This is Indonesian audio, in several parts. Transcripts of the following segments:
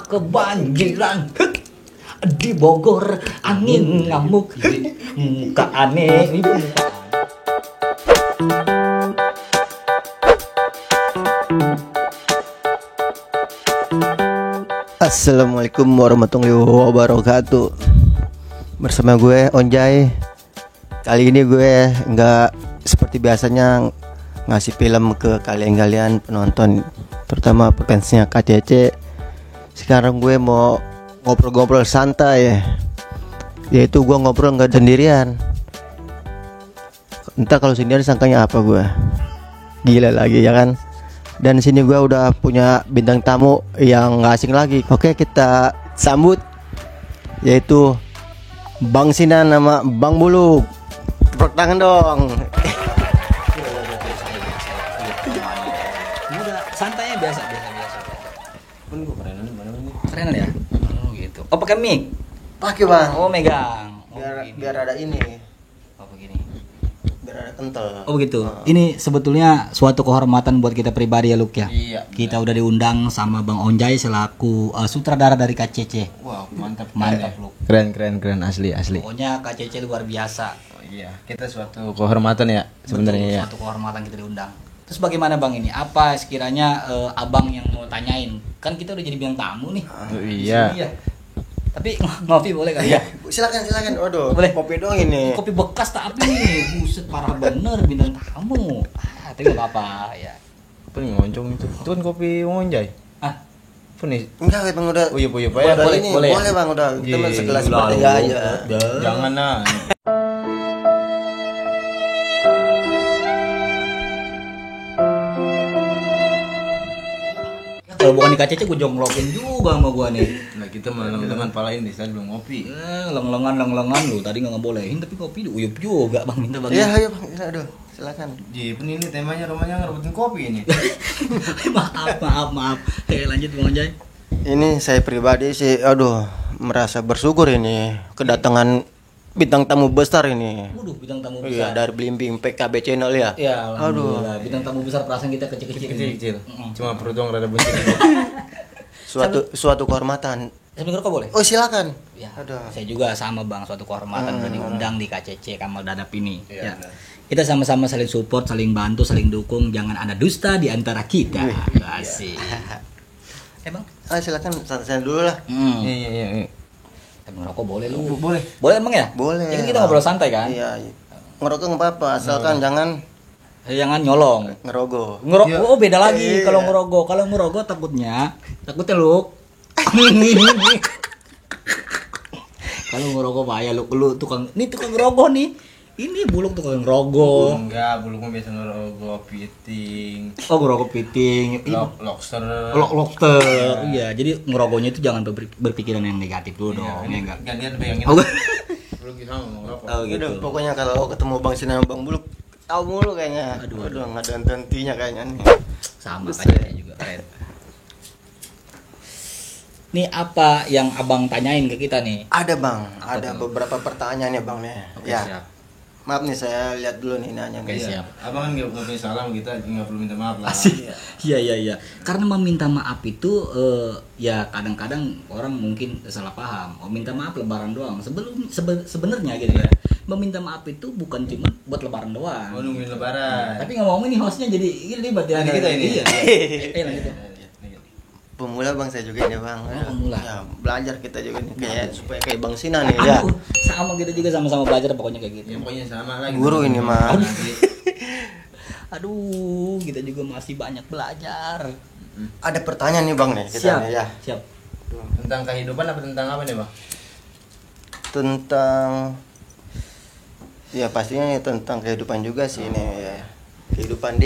kebanjiran. Di Bogor angin ngamuk. Muka aneh. Assalamualaikum warahmatullahi wabarakatuh. Bersama gue Onjay. Kali ini gue nggak seperti biasanya ngasih film ke kalian penonton, terutama fansnya KCC. Sekarang gue mau ngobrol-ngobrol santai, yaitu gue ngobrol nggak sendirian. Entah kalau sendirian sangkanya apa gue, gila lagi ya kan. Dan di sini gue udah punya bintang tamu yang nggak asing lagi. Oke, kita sambut, yaitu Bang Sinan sama Bang Buluk. Tepuk tangan dong. Udah santainya biasa. Keren ya? Oh gitu. Oh pakai mic? Pakai bang. Oh megang. Biar ada ini. Oh begini. Biar ada kental. Oh begitu. Ini sebetulnya suatu kehormatan buat kita pribadi ya Luk ya. Iya. Kita udah diundang sama Bang Onjay selaku sutradara dari KCC. Wow, mantap Luk. Keren asli. Pokoknya KCC luar biasa. Oh, iya, kita suatu kehormatan ya sebenarnya ya. Suatu kehormatan kita diundang. Terus bagaimana Bang ini? Apa sekiranya Abang yang mau tanyain? Kan kita udah jadi bintang tamu nih. Oh, iya. Tapi ngopi boleh kali ya? Silakan. Waduh, Boleh. kopi dong ini. Kopi bekas tapi nih, buset parah bener bintang tamu. Tapi nggak apa-apa ya. Apa nih ngoncong itu? Itu kan kopi Monjay. Ah, Apa nih? Enggak bang, udah. Uyup Udah boleh, ini, boleh ya? boleh bang, udah. Kita Iya, segelas iya, bertiga iya. aja. Jangan nah. kalau bukan di KCC gue jonglokin juga sama gue nih. Nah, kita malam dengan palain nih, saya belum ngopi. Leng-lengan lu tadi nggak ngebolehin tapi kopi uyup juga bang minta bang. Iya, ayo bang, aduh, silakan. Ji, ini temanya rumahnya ngerebutin kopi ini. maaf. Lanjut Bang Onjay. Ini saya pribadi sih, aduh, merasa bersyukur ini kedatangan bintang tamu besar ini. Waduh, bintang tamu Iya, besar. dari Blimbing PKB Channel ya. Ya, alhamdulillah. Bintang tamu besar perasaan kita kecil-kecil. Kecil. Cuma perut doang rada buncit. Suatu kehormatan. Sambil ngerokok boleh? Oh, silakan. Ya, Aduh. saya juga sama bang, suatu kehormatan udah diundang di KCC Kamal Dadap ini. Iya, Ya. benar. Kita sama-sama saling support, saling bantu, saling dukung. Jangan ada dusta di antara kita. Asik. Bang? Silakan, santai dulu lah. Iya. Sambil ngerokok boleh lu? Boleh. Boleh emang ya? Boleh. Jadi kita ngobrol santai kan? Iya. Ngerokok nggak apa-apa, asalkan jangan Jangan nyolong. ngerogoh. Ngerokok, Iya. oh beda lagi Iya. kalau ngerokok. Kalau ngerokok takutnya lu. Kalau ngerokok bahaya lu tukang ngerokok nih. Ini Buluk tukang ngerokok. Enggak, bulu mah biasa ngerogoh piting. Oh ngerokok piting. Lobster. Lobster. Iya, jadi ngerokoknya itu jangan berpikiran yang negatif dulu dong. Ya enggak. Gantian pegangin. Oh, Lu bisa mau ngerokok. oh gitu. Udah, pokoknya kalau ketemu Bang Sinan sama Bang Buluk tahu mulu kayaknya. Aduh. Nggak ada hentinya kayaknya nih. Sama kayaknya juga keren. Nih apa yang Abang tanyain ke kita nih? Ada Bang, Apa ada tuh? beberapa pertanyaan ya Bang nih. Oke, Ya. siap. Maaf nih, saya lihat dulu nih nanya. Oke, nih. siap. Abang kan nggak punya salah, kita nggak perlu minta maaf lah. Iya. Karena meminta maaf itu ya kadang-kadang orang mungkin salah paham. Oh minta maaf lebaran doang. Sebenarnya gitu ya. Meminta maaf itu bukan cuma buat lebaran doang. Mau nungguin lebaran. Tapi ngomong ini hostnya jadi ribet ya. Ini kita ini. Iya. Lanjut ya. Pemula Bang saya juga ini Bang. pemula. Ya, belajar kita juga nih kayak supaya kayak Bang Sinan nih ya. Aduh, sama kita juga sama-sama belajar pokoknya kayak gitu. Ya pokoknya sama lah. Guru ini mah. Aduh, kita juga masih banyak belajar. Ada pertanyaan nih Bang nih kita Siap. nih ya. Siap. Tentang kehidupan apa tentang apa nih, Bang? Tentang ya pastinya nih tentang kehidupan juga sih ini ya. Kehidupan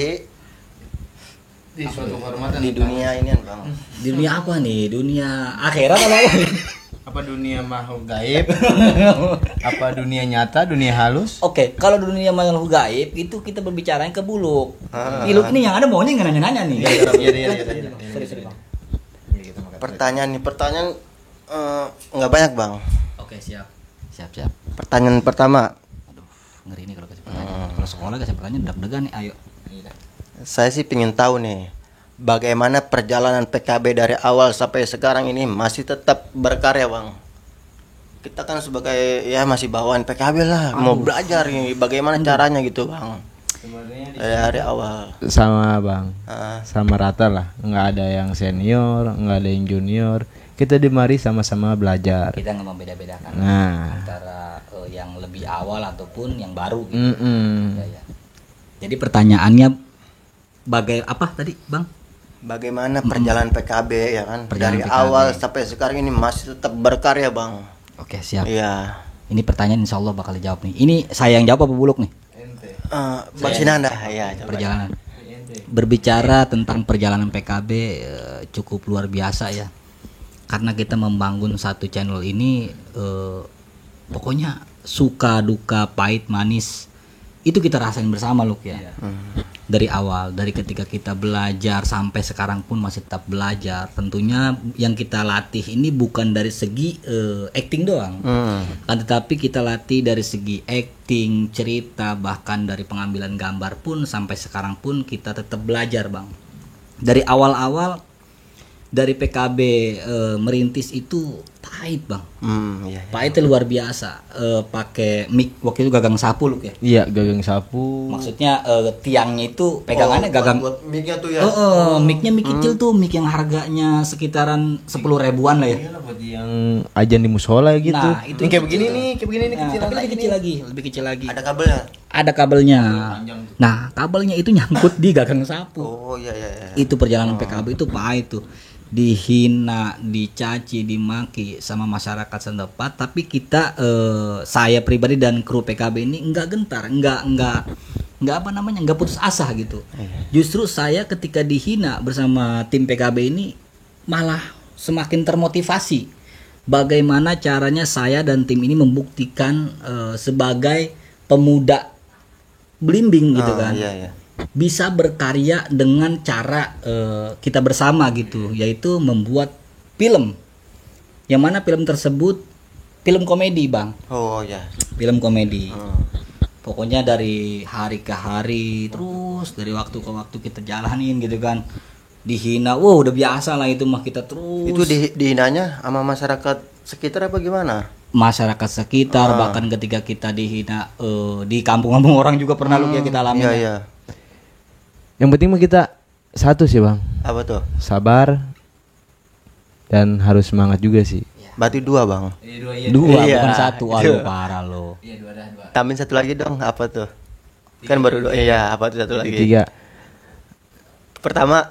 Di suatu kehormatan di dunia ini kan Bang. Di dunia apa nih? Dunia akhirat atau apa? apa dunia makhluk gaib? Apa dunia nyata, dunia halus? Oke, kalau dunia makhluk gaib itu kita berbicara ke Buluk. Ah. Buluk ini yang ada maunya nggak nanya-nanya nih. Iya. Sorry, Bang. Pertanyaan nggak banyak Bang. Oke, siap. Pertanyaan pertama, Aduh, ngeri nih kalau kasih pertanyaan. Kalau sekolah kasih pertanyaan deg-degan nih, ayo. saya sih pengen tahu nih bagaimana perjalanan PKB dari awal sampai sekarang ini masih tetap berkarya bang? Kita kan sebagai ya masih bawaan PKB lah, mau belajar ini bagaimana caranya gitu bang? Dari awal. Sama bang, Ah, sama rata lah, nggak ada yang senior, nggak ada yang junior. Kita di mari sama-sama belajar. Kita nggak membeda-bedakan Nah, antara yang lebih awal ataupun yang baru gitu. mm-mm. Ya, ya. Jadi pertanyaannya apa tadi bang? bagaimana perjalanan PKB ya kan? Perjalanan Dari PKB. awal sampai sekarang ini masih tetap berkarya bang? Oke siap. Iya. Ini pertanyaan insya Allah bakal dijawab nih. Ini saya yang jawab apa Buluk nih? Bang Sinanda ya. coba. Perjalanan. Berbicara tentang perjalanan PKB cukup luar biasa ya. Karena kita membangun satu channel ini pokoknya suka duka pahit manis itu kita rasain bersama Luk ya. Dari awal, dari ketika kita belajar sampai sekarang pun masih tetap belajar. Tentunya yang kita latih ini bukan dari segi acting doang. Kan tetapi kita latih dari segi acting, cerita, bahkan dari pengambilan gambar pun sampai sekarang pun kita tetap belajar, Bang. Dari awal-awal dari PKB merintis itu pahit, Bang. Iya. Pahitnya luar biasa. Pakai mic waktu itu gagang sapu Luk ya. Iya, gagang sapu. Maksudnya tiangnya itu pegangannya gagang. Buat mic-nya tuh ya. Mic-nya mic kecil tuh, mic yang harganya sekitaran 10 ribuan lah ya. Iyalah, buat yang ajan di musola gitu. Nah, itu Ini kayak begini nih, Nah, tapi lebih kecil lagi, lebih kecil lagi. Ada kabelnya. Ada kabelnya. Nah, kabelnya itu nyangkut di gagang sapu. Oh iya iya. iya. Itu perjalanan PKB itu pahit tuh. Dihina, dicaci, dimaki sama masyarakat setempat, tapi kita saya pribadi dan kru PKB ini enggak gentar, enggak enggak putus asa gitu. Justru saya ketika dihina bersama tim PKB ini malah semakin termotivasi. Bagaimana caranya saya dan tim ini membuktikan sebagai pemuda belimbing gitu kan. Iya iya. Bisa berkarya dengan cara kita bersama gitu, yaitu membuat film. Yang mana film tersebut film komedi, Bang. Oh iya. Film komedi. Pokoknya dari hari ke hari terus, dari waktu ke waktu kita jalanin gitu kan. Dihina, wow udah biasa lah itu mah kita terus. Itu dihinanya sama masyarakat sekitar apa gimana? Masyarakat sekitar, bahkan ketika kita dihina di kampung-kampung orang juga pernah lu ya kita alami. Iya iya. Yang penting mah kita satu sih bang, Apa tuh? sabar dan harus semangat juga sih. Berarti dua bang. Dua Iya. bukan satu. Aduh Iya. parah lo. Tambahin satu lagi dong. Apa tuh? Kan baru dua. Iya. Apa tuh satu lagi? Tiga, Pertama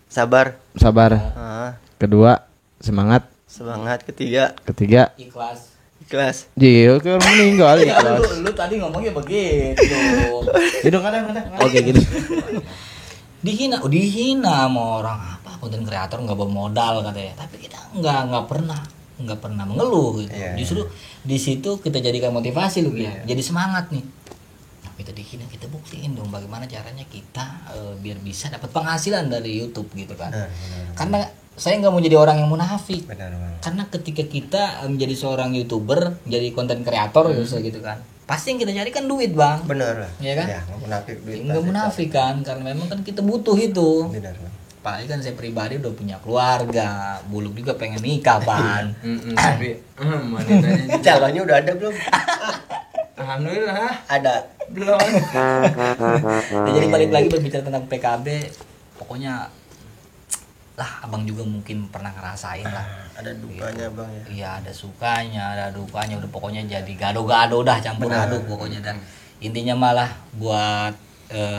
sabar. sabar. Ah, Kedua, semangat. semangat. Ketiga Ketiga, Ikhlas. ikhlas. Jil, kan meninggal ikhlas. Lu tadi ngomongnya begitu. Itu kadang. Oke gitu. Dihina sama orang apa konten kreator nggak bawa modal katanya. Tapi kita nggak pernah mengeluh gitu. Iya, Justru di situ kita jadikan motivasi lu ya. Jadi semangat nih. Nah, kita dihina kita buktiin dong bagaimana caranya kita biar bisa dapat penghasilan dari YouTube gitu kan. Karena saya nggak mau jadi orang yang munafik. Karena ketika kita menjadi seorang YouTuber, jadi konten kreator gitu kan. Pasti yang kita cari kan duit, Bang. Bener. Iya kan? Ya, nggak munafik duit. Enggak munafik kan, karena memang kan kita butuh itu. Bener. Bang. Apalagi kan saya pribadi udah punya keluarga, Buluk juga pengen nikah, Pan. Tapi wanitanya Calonnya udah ada belum? alhamdulillah Ada. belum. Nah, jadi balik lagi berbicara tentang PKB, pokoknya lah abang juga mungkin pernah ngerasain lah. Ada dukanya bang ya. Iya ada sukanya, ada dukanya, udah pokoknya jadi gado-gado dah campur aduk pokoknya dan intinya malah buat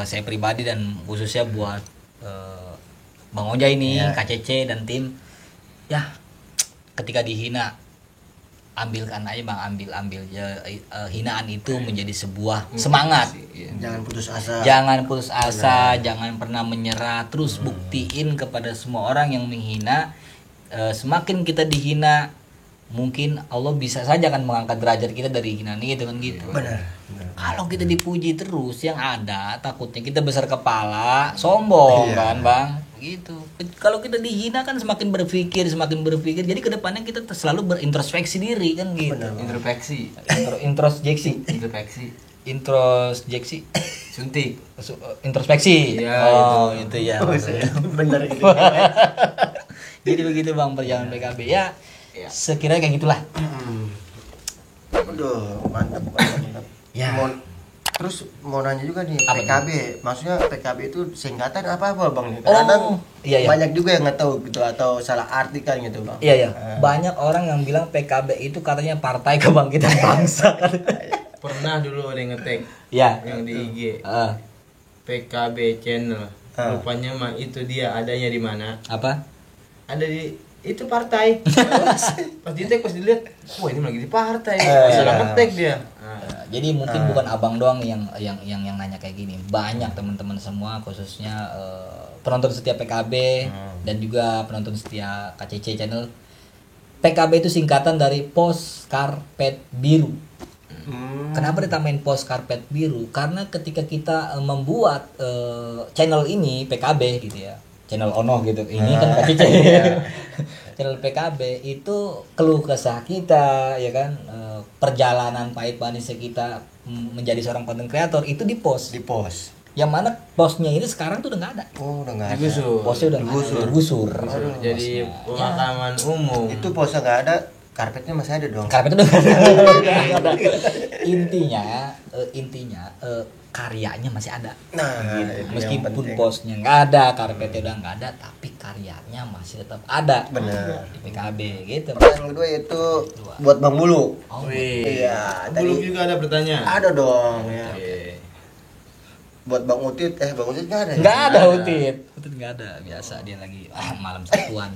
saya pribadi dan khususnya buat Bang Oja ini, KCC dan tim ya ketika dihina ambilkan aja Bang, ambil hinaan itu menjadi sebuah semangat. Jangan putus asa. Jangan putus asa, jangan pernah menyerah, terus buktiin kepada semua orang yang menghina. Semakin kita dihina, mungkin Allah bisa saja kan mengangkat derajat kita dari hinaan itu kan gitu. Benar. Kalau kita dipuji terus, yang ada takutnya kita besar kepala, sombong kan Bang, gitu. Kalau kita dihina kan semakin berpikir, jadi kedepannya kita selalu berintrospeksi diri kan gitu. Introspeksi. Introspeksi. introspeksi. Suntik. Introspeksi. Iya, itu ya. Bener gitu. Jadi begitu Bang perjalanan PKB ya. Iya. Sekiranya kayak gitulah. Aduh, mantap. Ya. Terus mau nanya juga nih, Apa PKB, maksudnya PKB itu singkatan apa Bang? Oh, Kadang iya. banyak juga yang nggak tahu gitu atau salah arti kan gitu Bang. Iya. Banyak orang yang bilang PKB itu katanya Partai Kebangkitan Bangsa. Pernah dulu ada yang ngetek Iya. yang di IG. Ah, PKB channel. Rupanya mah itu dia adanya di mana? apa? Ada di itu partai. Pas di tag pas dilihat, wah ini lagi di partai. Salah ngetek dia. Jadi mungkin bukan abang doang yang nanya kayak gini. Banyak teman-teman semua khususnya penonton setia PKB dan juga penonton setia KCC channel. PKB itu singkatan dari Pos Karpet Biru. Kenapa ditamain Pos Karpet Biru? Karena ketika kita membuat channel ini PKB gitu ya. Channel Ono gitu. Ini kan KCC. Channel PKB itu keluh kesah kita ya kan, perjalanan pahit manisnya kita menjadi seorang content creator itu di post. Yang mana postnya ini sekarang tuh udah nggak ada. Oh, udah nggak ada. Digusur. Postnya udah nggak ada, digusur. Jadi pemakaman umum. Itu posnya nggak ada, karpetnya masih ada dong. Karpet udah nggak ada. Intinya karyanya masih ada. Nah, Gitu. itu yang Meskipun penting. posnya nggak ada, karpetnya udah nggak ada, tapi karyanya masih tetap ada. Bener. Di PKB gitu. Pertanyaan kedua itu buat Bang Bulu. Oh, Wih. Iya, Belum tadi juga ada pertanyaan. ada dong ya. Oke. Buat Bang Utit, Bang Utit nggak ada. ya? nggak ada Utit nggak ada, biasa dia lagi malam satuan.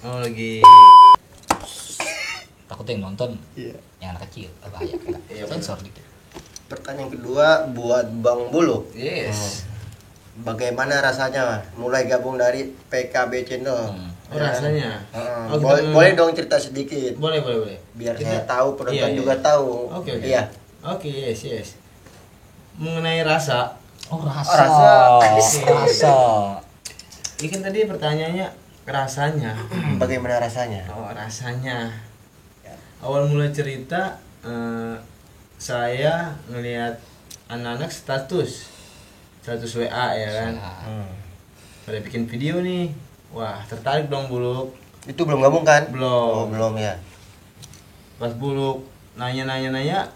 Oh lagi. Takutnya yang nonton Iya. yang anak kecil bahaya. Iya, Sensor dikit. Pertanyaan kedua buat Bang Bulu. Yes. Bagaimana rasanya mulai gabung dari PKB channel? Oh, rasanya. Oh, kita Boleh, mau- boleh dong cerita sedikit Boleh. biar Kita- saya tahu, penonton Iya, juga iya. tahu. Oke. Iya. Oke, yes. Mengenai rasa, Oh, rasa. rasa. Rasa. ikan tadi pertanyaannya rasanya. Bagaimana rasanya? Oh, rasanya. Awal mula cerita saya ngelihat anak-anak status WA ya kan. Pada bikin video nih. Wah, tertarik dong Buluk. Itu belum gabung kan? Belum. Oh, belum ya. Pas Buluk nanya,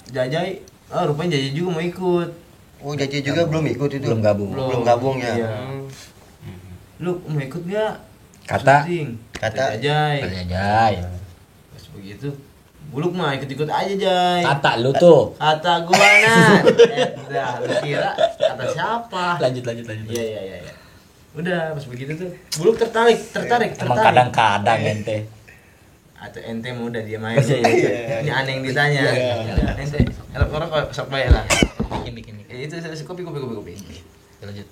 Jajai, rupanya Jajai juga mau ikut. Oh, Jaji juga belum ikut itu. Belum gabung. Belum gabung ya. Iya. Lu mau ikut nggak? Kata. Syuting. Kata. Jajai. Jai. Pas begitu, Buluk mah ikut-ikut aja Jai. Kata lu tuh. Kata gua nah. Udah, lu kira kata siapa? Lanjut. Iya. Udah, pas begitu tuh Buluk tertarik. Emang kadang-kadang ente. Atau ente mau udah diam aja. Iya. Ini aneh yang ditanya. Iya. Ente, orang sok baik lah. Bikin. Itu kopi. Lanjut.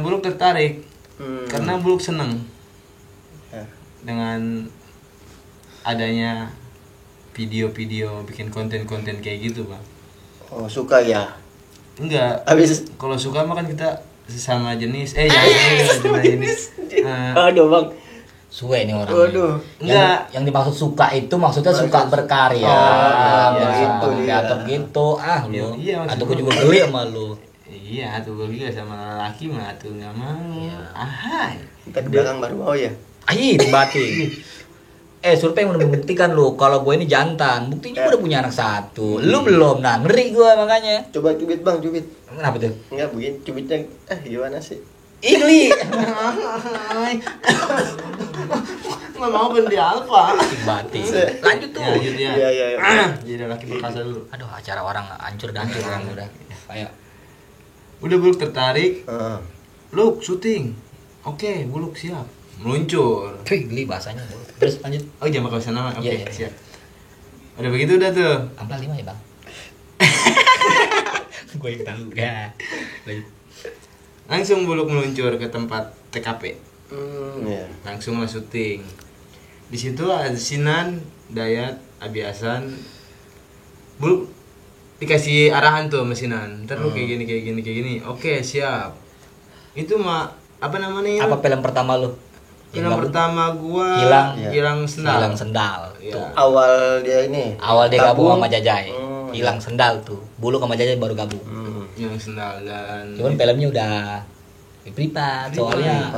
Buluk tertarik Hmm. karena Buluk seneng Ya. dengan adanya video-video bikin konten-konten kayak gitu bang. Oh, suka ya. Enggak, Habis kalau suka mah kan kita sesama jenis sesama jenis. aduh, Bang. Suwe nih orang. Waduh. Enggak. Yang dimaksud suka itu maksudnya suka berkarya. iya, Gitu, dia. kreator gitu. Lu. Iya, maksud Atau gua. gue juga geli sama lu. Iya, tuh gue juga sama laki mah tuh nggak mau. Iya. Ahai. Kita di belakang baru mau ya. Aih, batin. Survei udah membuktikan lu kalau gue ini jantan. Buktinya gue udah punya anak satu. Lu belum, nah ngeri gue makanya. Coba cubit, Bang, cubit. Kenapa tuh? Enggak begini cubitnya. Gimana sih? Igli. Nggak mau kan di alfa. Batin. Lanjut tuh. Ya, lanjut ya. Iya. Jadi laki perkasa dulu. Aduh, acara orang hancur orang udah. Ayo. Udah Buluk tertarik, Heeh. lu syuting. Oke, Buluk siap. Meluncur. Wih, geli bahasanya. Terus lanjut. Oh, jangan pakai bahasa nama. Oke, Iya. siap. Udah begitu udah tuh. Ampla 5 ya, Bang. Gue yang tahu. Ya. Lanjut. Langsung Buluk meluncur ke tempat TKP. Iya. Langsung lah syuting. Di situ ada Sinan, Dayat, Abiasan. Buluk dikasih arahan tuh sama Sinan. Ntar lu kayak gini. Oke, siap. Itu mah apa namanya? Apa film pertama lu? Film pertama gua Hilang. hilang sendal. Hilang sendal. Iya. Tuh. Awal dia ini. Awal dia gabung sama Jajai. Oh, hilang sendal tuh. Bulu sama Jaja baru gabung. Yang sendal dan Cuman filmnya udah privat soalnya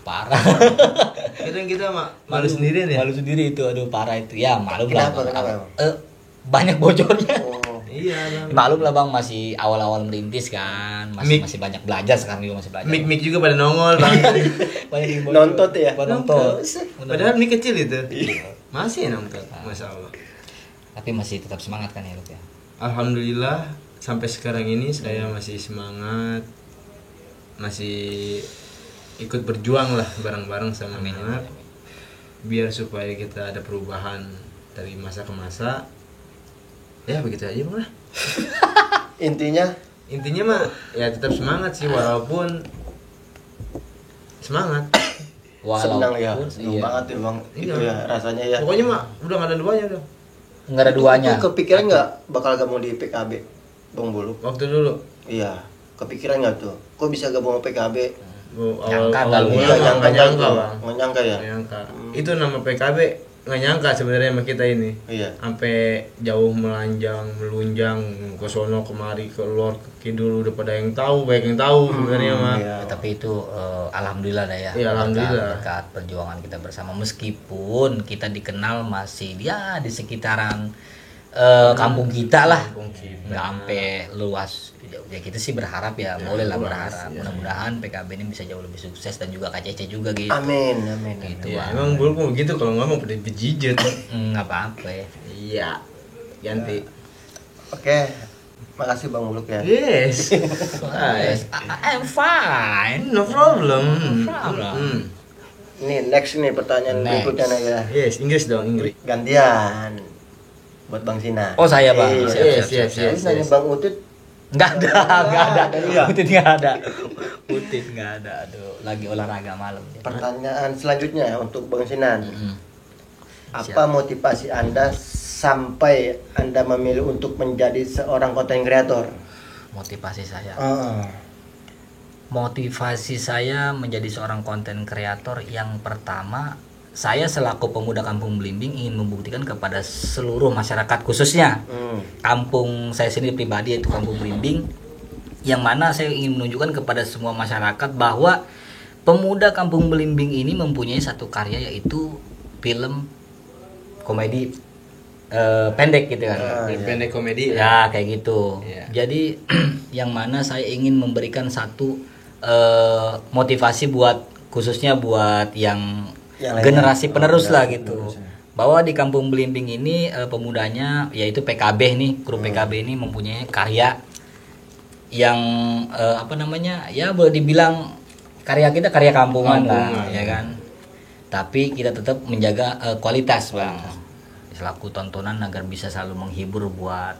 parah. kadang kita malu sendiri nih. Malu sendiri itu, aduh parah itu. Ya malum lah. Kenapa? Banyak bocornya. Oh. Iya bang. Malum lah bang, masih awal-awal merintis kan, masih banyak belajar, sekarang juga masih belajar. Mik juga pada nongol bang. Banyak yang bocor. Nontot ya? Nontot. Padahal mik kecil itu. Masih nonton, masya Allah. Tapi masih tetap semangat kan ya Rup ya. Alhamdulillah sampai sekarang ini saya masih semangat, masih ikut berjuang lah bareng-bareng sama anak, biar supaya kita ada perubahan dari masa ke masa. Ya begitu aja bang lah. Intinya mah ya tetap semangat sih, walaupun semangat. Senang ya, senang iya. banget ya bang. Iya. Itu ya rasanya ya. Pokoknya mah udah gak ada duanya dah. Nggak ada duanya. Itu kepikiran nggak bakal gabung di PKB, Bang Bulu? Waktu dulu Iya, kepikiran nggak tuh? Kok bisa gabung ke PKB? Nyangka nggak lu? awal Nggak nyangka bang. bang. Nggak nyangka ya? Nggak nyangka. Itu nama PKB nggak nyangka sebenarnya sama kita ini. Iya. Sampai jauh melunjang ke sono kemari ke luar ke kidul udah pada yang tahu, banyak yang tahu sebenarnya mah. Iya. Tapi itu alhamdulillah dah ya. Iya, alhamdulillah. Berkat perjuangan kita bersama, meskipun kita dikenal masih dia di sekitaran kampung kita lah. Kampung kita. Nggak sampai luas. Ya kita sih berharap ya, boleh lah luas, berharap. ya. Mudah-mudahan PKB ini bisa jauh lebih sukses dan juga KCC juga gitu. Amin, amin. Gitu Ya, Bang. emang bulu begitu kalau ngomong pada bejijit. Nggak apa-apa ya. Iya. Ganti. Oke, makasih Bang Buluk ya. Yes. Hai. I'm fine. No problem. No problem. Ini next nih pertanyaan Next. berikutnya nih ya. Yes, Inggris dong, Inggris. Gantian buat Bang Sina. Oh saya Bang. Iya. Siap, Yes. Terus nanya Bang Utit, Nggak ada. Iya. Utit nggak ada. Utit nggak ada. Aduh, lagi olahraga malam. pertanyaan selanjutnya untuk Bang Sinan. Mm. Apa motivasi Anda sampai Anda memilih untuk menjadi seorang content creator? Motivasi saya. Ah, Motivasi saya menjadi seorang konten kreator yang pertama, saya selaku pemuda Kampung Belimbing ingin membuktikan kepada seluruh masyarakat, khususnya kampung saya sendiri pribadi yaitu Kampung Belimbing, yang mana saya ingin menunjukkan kepada semua masyarakat bahwa pemuda Kampung Belimbing ini mempunyai satu karya, yaitu film komedi pendek gitu kan. Pendek komedi. Ya kayak gitu. Iya. Jadi yang mana saya ingin memberikan satu motivasi buat, khususnya buat yang generasi penerus lah gitu. Bahwa di Kampung Belimbing ini pemudanya yaitu PKB nih, kru PKB ini mempunyai karya yang ya boleh dibilang karya kita karya kampungan lah, ya kan. Tapi kita tetap menjaga kualitas bang, selaku tontonan agar bisa selalu menghibur buat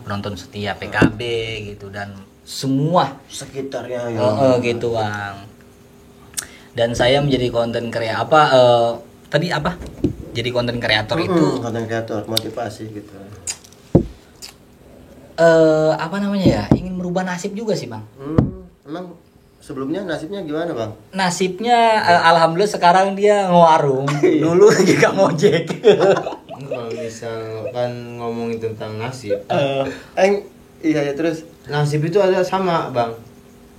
penonton setia PKB gitu dan semua sekitarnya ya. gitu bang. Dan saya menjadi konten jadi konten kreator itu content creator, motivasi gitu. ingin merubah nasib juga sih bang. Emang sebelumnya nasibnya gimana Bang? Nasibnya alhamdulillah sekarang dia ngewarung. Dulu juga ngojek. Kalau misalkan ngomongin tentang nasib, Iya ya, terus nasib itu ada sama bang.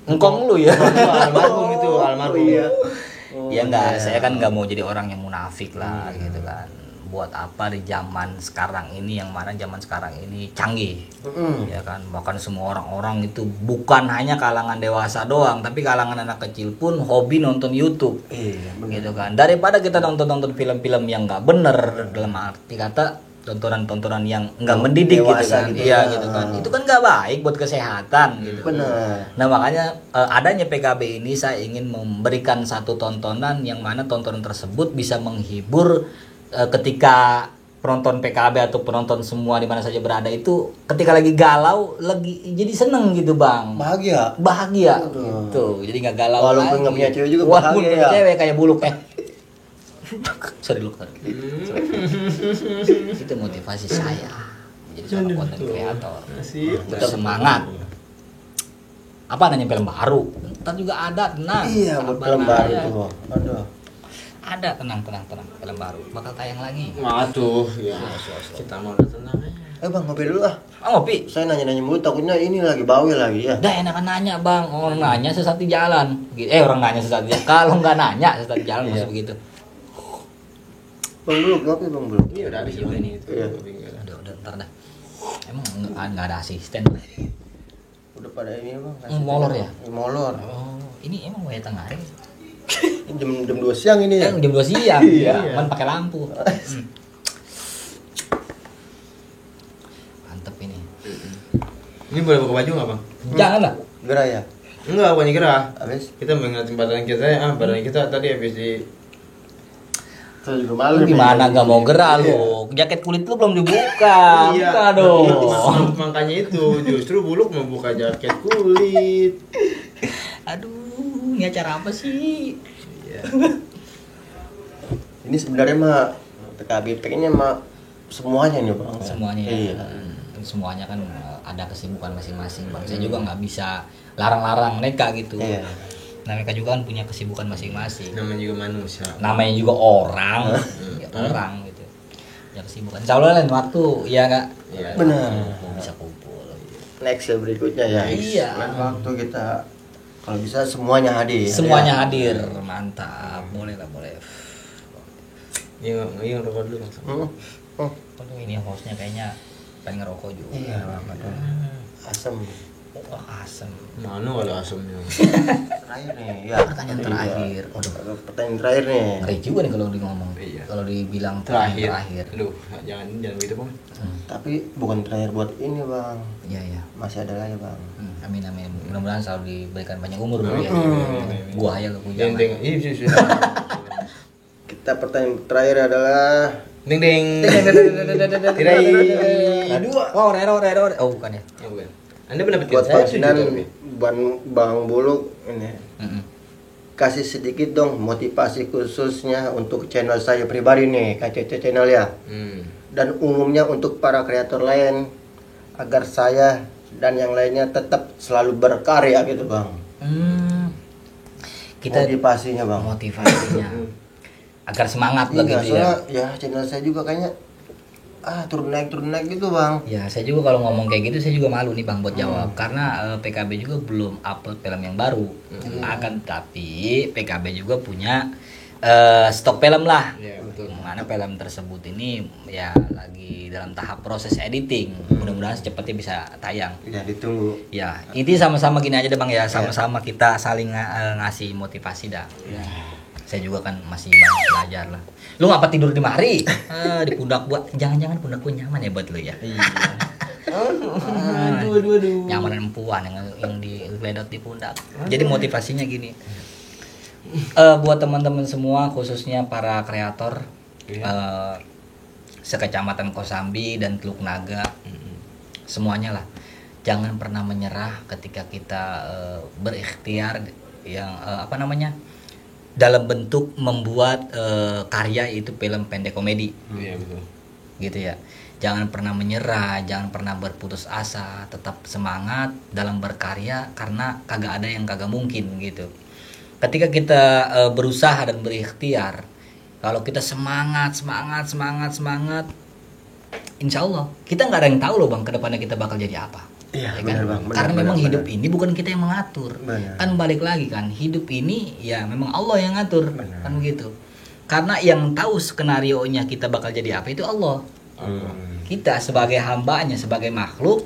Engkong lu ya. Almarhum itu almarhum. iya. Ya enggak, saya kan nggak mau jadi orang yang munafik lah gitu kan. Buat apa di zaman sekarang ini, yang mana zaman sekarang ini canggih. Ya kan, bahkan semua orang-orang itu bukan hanya kalangan dewasa doang, tapi kalangan anak kecil pun hobi nonton YouTube. Iya, bener. Gitu kan. Daripada kita nonton film-film yang nggak bener, dalam arti kata tontonan-tontonan yang nggak mendidik gitu dewasa kan. gitu Iya ya. gitu kan. Itu kan nggak baik buat kesehatan gitu. Bener. Nah makanya adanya PKB ini saya ingin memberikan satu tontonan yang mana tontonan tersebut bisa menghibur ketika penonton PKB atau penonton semua di mana saja berada itu ketika lagi galau, lagi jadi seneng gitu bang. Bahagia gitu. Jadi nggak galau Walaupun lagi. nggak punya cewek juga Walaupun bahagia punya ya. cewek kayak Buluk sorry. Itu motivasi saya menjadi seorang konten kreator. Bersemangat. Apa nanya film baru? Ntar juga ada, tenang. Iya, buat film baru tuh. Aduh. Ada, tenang. Film baru bakal tayang lagi. Waduh, ya. Kita mau udah tenang aja. Bang, ngopi dulu ah. Ngopi. Saya nanya-nanya mulu, takutnya ini lagi bawel lagi ya. Dah enakan nanya bang, orang nanya sesat di jalan. Orang nanya sesat di jalan. Kalau nggak nanya sesat di jalan masih begitu. Bang dulu, ngopi bang dulu. Ini udah habis juga nih. Iya. Udah ntar dah. Emang nggak ada asisten. Udah pada ini bang. Molor ya? Molor. Oh, ini emang wayang tengah hari. Jam 2 siang ini ya. Jam 2 siang. Iya. Man pakai lampu. Mantep ini. Ini boleh buka baju nggak bang? Jangan lah. Gerah ya. Enggak, bukan gerah. Habis. Kita mengingat badan kita badan kita tadi habis di Saya juga malu. Gimana gak mau gerah lu? Jaket kulit lu belum dibuka. Buka dong. Makanya itu justru Buluk mau buka jaket kulit. Aduh, ini acara apa sih? Iya. Ini sebenarnya mah PKB pengennya mah semuanya nih bang. Semuanya ya. Iya. Semuanya kan ada kesibukan masing-masing bang. Saya juga nggak bisa larang-larang mereka gitu. Iya. Nah mereka juga kan punya kesibukan masing-masing. Namanya juga manusia. Namanya juga orang, ya, orang gitu. Ya kesibukan. Insya Allah lain waktu ya nggak. Iya. Benar. Bisa kumpul. Next ya berikutnya ya. Iya. Lain waktu kita kalau bisa semuanya hadir. Semuanya ya. hadir, mantap. Boleh lah boleh. Iya rokok dulu bang. Aduh ini hostnya kayaknya pengen ngerokok juga. Iya bang. Aduh. Asam. Oh, asem. Mana ada asamnya? Terakhir nih. Ya. Pertanyaan terakhir. Waduh. Pertanyaan terakhir nih. Ngeri juga nih kalau di ngomong. Iya. Kalau dibilang Terakhir. Aduh, jangan gitu bang. Tapi bukan terakhir buat ini bang. Iya iya. Masih ada lagi bang. Amin amin. Mudah-mudahan selalu diberikan banyak umur bro ya. Gua aja lu Ding jangan. ding. Iya. Kita pertanyaan terakhir adalah Ding ding. Tirai. Aduh. Oh, error. Oh, bukan ya. Oh, bukan. Anda pendapat buat saya pensiunan setuju, tapi. Bang Buluk ini. Mm-mm. Kasih sedikit dong motivasi khususnya untuk channel saya pribadi nih, KCC channel ya. Dan umumnya untuk para kreator lain agar saya dan yang lainnya tetap selalu berkarya gitu bang. Kita Motivasinya bang. motivasinya agar semangat lah Iya, gitu ya. soalnya ya channel saya juga kayaknya turun naik gitu bang. Ya, saya juga kalau ngomong kayak gitu saya juga malu nih Bang buat jawab karena PKB juga belum upload film yang baru. Akan tapi PKB juga punya stok film lah. Iya, betul. Mana film tersebut ini ya lagi dalam tahap proses editing. Mudah-mudahan secepatnya bisa tayang. Ya ditunggu. Ya, ini sama-sama gini aja deh Bang ya, sama-sama kita saling ngasih motivasi dah. Saya juga kan masih banyak belajar lah. Lu ngapa tidur di mari? Di pundak buat jangan-jangan pundak gua nyaman ya buat lu ya. Iya. Aduh. Nyaman dan empuan yang diledot di pundak. Jadi motivasinya gini. Buat teman-teman semua khususnya para kreator sekecamatan Kosambi dan Teluk Naga. Semuanya lah. Jangan pernah menyerah ketika kita berikhtiar yang dalam bentuk membuat karya itu film pendek komedi. Iya betul. Gitu ya. Jangan pernah menyerah, jangan pernah berputus asa, tetap semangat dalam berkarya karena kagak ada yang kagak mungkin gitu. Ketika kita berusaha dan berikhtiar, kalau kita semangat, insya Allah kita nggak ada yang tahu loh bang kedepannya kita bakal jadi apa. Iya, Ya benar, kan? Bang. Benar, Karena benar, memang benar. hidup ini bukan kita yang mengatur. Benar. Kan balik lagi kan, hidup ini ya memang Allah yang ngatur. Benar. Kan begitu. Karena yang tahu skenario-nya kita bakal jadi apa itu Allah. Kita sebagai hambanya, sebagai makhluk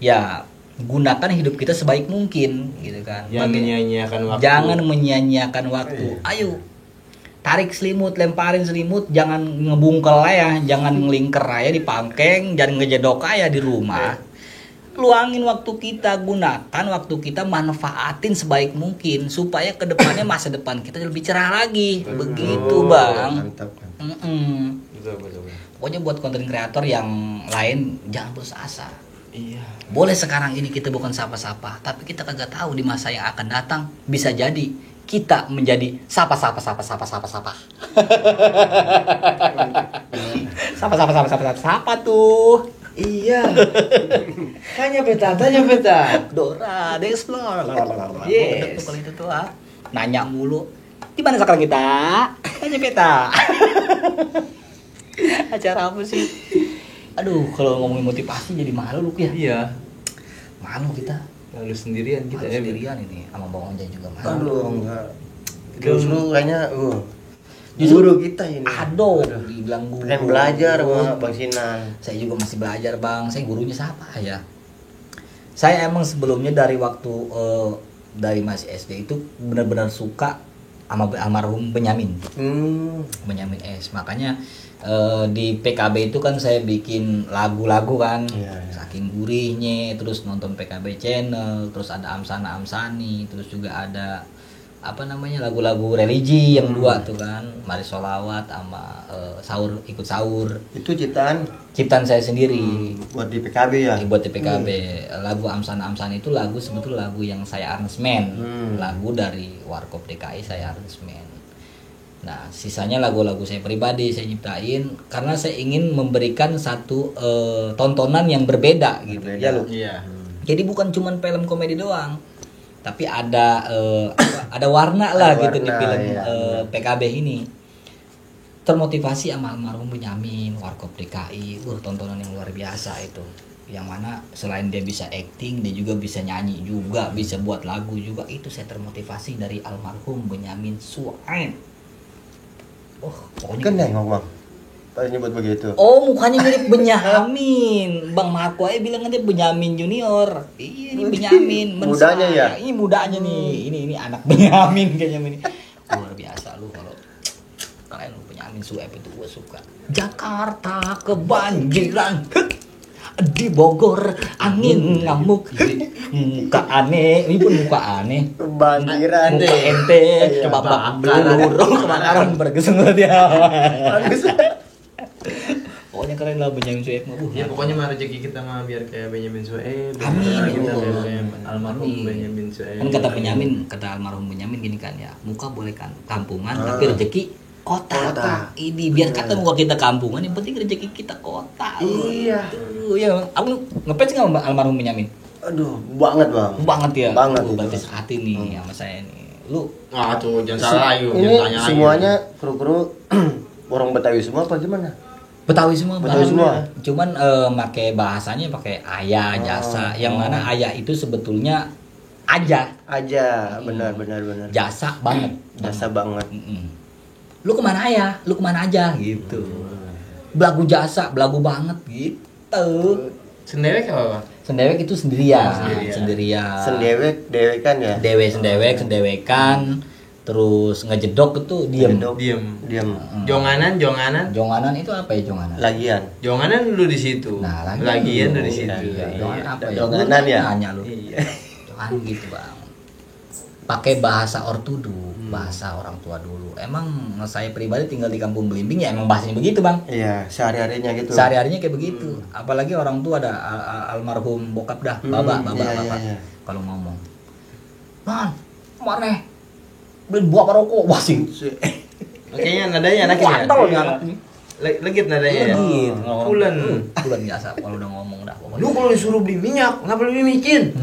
ya gunakan hidup kita sebaik mungkin gitu kan. Jangan menyia-nyiakan waktu. Jangan menyia-nyiakan waktu. Iya. Ayo tarik selimut, lemparin selimut, jangan ngebungkel ya, jangan ngelingker aja di pangkeng, jangan ngejedok aja di rumah. Luangin waktu kita, gunakan waktu kita, manfaatin sebaik mungkin supaya kedepannya masa depan kita lebih cerah lagi. Begitu bang. Mantap. Betul. Pokoknya buat konten kreator yang lain jangan putus asa. Iya. Boleh sekarang ini kita bukan sapa-sapa, tapi kita kagak tahu di masa yang akan datang bisa jadi kita menjadi sapa. Sapa tuh. Iya. Tanya peta. Dora, the Explorer. Yes. Kalau itu tuh nanya mulu. Di mana sekarang kita? Tanya peta. Acara apa sih? Aduh, kalau ngomongin motivasi jadi malu lu ya. Iya. Malu kita. Lalu sendirian kita Malu ya. sendirian ini sama Bang Onjay juga malu. Aduh, enggak. Dulu kayaknya Justru guru kita ini. Aduh, dibilang guru. Pengen belajar sama Bang Sinan. Saya juga masih belajar bang. Saya gurunya siapa ya? Saya emang sebelumnya dari waktu dari masih SD itu benar-benar suka sama almarhum Benyamin. Benyamin S. Makanya di PKB itu kan saya bikin lagu-lagu kan. Iya, iya. Saking gurihnya, terus nonton PKB channel, terus ada Amsana Amsani, terus juga ada apa namanya lagu-lagu religi yang dua tuh kan, Mari Sholawat sama sahur ikut sahur. Itu ciptaan Ciptaan saya sendiri. buat di PKB ya. Buat di PKB. Lagu Amsana Amsani itu lagu sebetulnya lagu yang saya aransemen. Lagu dari Warkop DKI saya aransemen. Nah, sisanya lagu-lagu saya pribadi saya nyiptain karena saya ingin memberikan satu tontonan yang berbeda gitu. Berbeda. Ya, Lu? Iya. Jadi bukan cuma film komedi doang, tapi ada ada warna lah Ada gitu di warna, film ya, PKB ini. Termotivasi sama almarhum Benyamin, Warkop DKI, tontonan yang luar biasa itu. Yang mana selain dia bisa acting, dia juga bisa nyanyi juga, bisa buat lagu juga. Itu saya termotivasi dari almarhum Benyamin Suaib. Oh, pokoknya Kan nengok bang. Pas nyebut begitu. oh, mukanya mirip Benyamin. Bang Marco aja bilang aja Benyamin Junior. Iya, ini Benyamin. Mudanya ya? Ini mudanya nih. Ini anak Benyamin kayaknya ini. Luar biasa lu kalau kalian lu Benyamin Sueb itu gue suka. Jakarta kebanjiran. Di Bogor angin ngamuk. Muka aneh, ini pun muka aneh. Kebanjiran Muka deh. ente, Iya, coba kebakaran. belur, kebakaran bergesengut ya. Pokoknya keren lah Benyamin Sueb mah. Ya pokoknya mah rezeki kita mah biar kayak Benyamin Sueb. Amin. Kita biar Amin. kayak almarhum Amin. Benyamin Sueb. Kan kata Benyamin, kata almarhum Benyamin gini kan ya, muka boleh kan kampungan tapi rezeki kota. Ini biar kata muka kita kampungan, yang penting rezeki kita kota. Iya. Itu ya, aku ngefans nggak sama almarhum Benyamin? Aduh, banget bang. Banget ya. Banget. Berarti sehati nih sama saya nih. Lu Ah tuh jangan salah lagi. Ini jangan tanya lagi. semuanya kru-kru orang Betawi semua apa gimana? Betawi semua, Betawi Bang. semua. Cuman pakai bahasanya pakai ayah, jasa. Yang mana ayah itu sebetulnya aja, Aja, benar. jasa banget. Jasa banget. Mm-mm. Lu kemana ayah? Lu kemana aja gitu. Belagu jasa, belagu banget gitu. Sendiri apa? Sendewek itu sendirian, Sendirian. sendirian. Sendewek, dewekan ya. Sendewekan, terus ngejedok itu diem. Ngejedok. Diam. Jonganan. Jonganan itu apa ya jonganan? Lagian. Jonganan dulu di situ. Nah, lagian dari situ. Iya, jonganan apa ya? Jonganan ya? Nanya lu. Iya. Jangan gitu bang. Pakai bahasa ortudu, bahasa orang tua dulu. Emang saya pribadi tinggal di Kampung Belimbing ya emang bahasanya begitu bang. Iya, sehari-harinya gitu. Sehari-harinya kayak begitu. Apalagi orang tua ada almarhum bokap dah, baba. Iya. Kalau ngomong, man, kemana? Beli buah rokok, wah sih. Kayaknya nadanya anaknya ya. Wandel nih anak nih. Legit nadanya ya. Legit. Pulen. Pulen biasa kalau udah ngomong dah pokoknya. Lu kalau disuruh beli minyak, kenapa lu beli micin?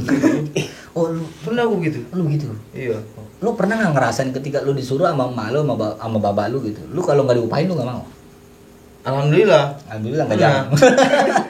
Oh, lu Pernah aku gitu. gitu. Iya. Lu pernah nggak ngerasain ketika lu disuruh sama emak lu sama baba lu gitu? Lu kalau nggak diupahin lu nggak mau? Alhamdulillah. Alhamdulillah nggak Pernah. jangan.